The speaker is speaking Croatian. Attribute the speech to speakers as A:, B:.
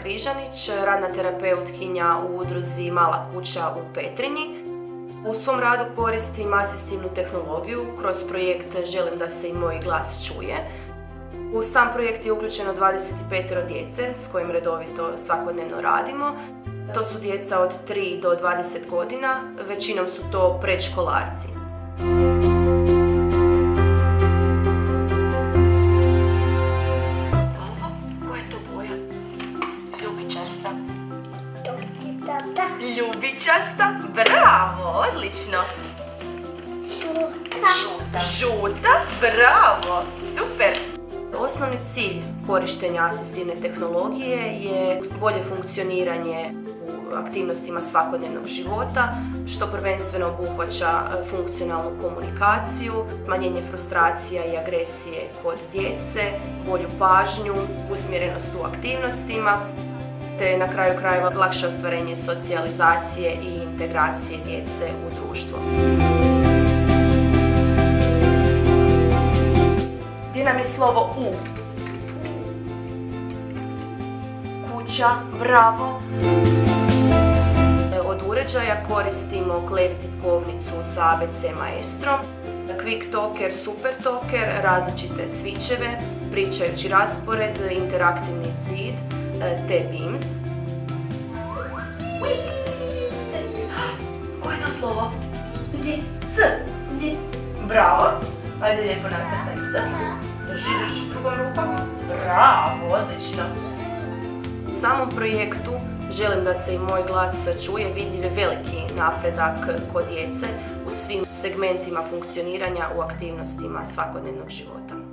A: Križanić, radna terapeutkinja u udruzi Mala kuća u Petrinji. U svom radu koristim asistivnu tehnologiju. Kroz projekt Želim da se i moj glas čuje. U sam projekt je uključeno 25 djece s kojim redovito svakodnevno radimo. To su djeca od 3 do 20 godina, većinom su to predškolarci. Koja je to boja?
B: Ljubičasta.
A: Ljubičasta, bravo, odlično. Žuta, bravo, super. Osnovni cilj korištenja asistivne tehnologije je bolje funkcioniranje u aktivnostima svakodnevnog života, što prvenstveno obuhvaća funkcionalnu komunikaciju, smanjenje frustracija i agresije kod djece, bolju pažnju, usmjerenost u aktivnostima, te na kraju krajeva lakše ostvarenje socijalizacije i integracije djece u društvo. Gdje nam je slovo U? Kuća, bravo. Od uređaja koristimo Klevi tipkovnicu sa ABC Maestrom, Quick Talker, Super Talker, različite switcheve, pričajući raspored, interaktivni zid, te Beams. Koje je to slovo? C. Bravo. Ajde lijepo nacrtaj C. Drži s drugom rukom. Bravo, odlično. U samom projektu Želim da se i moj glas čuje vidljiv je veliki napredak kod djece u svim segmentima funkcioniranja u aktivnostima svakodnevnog života.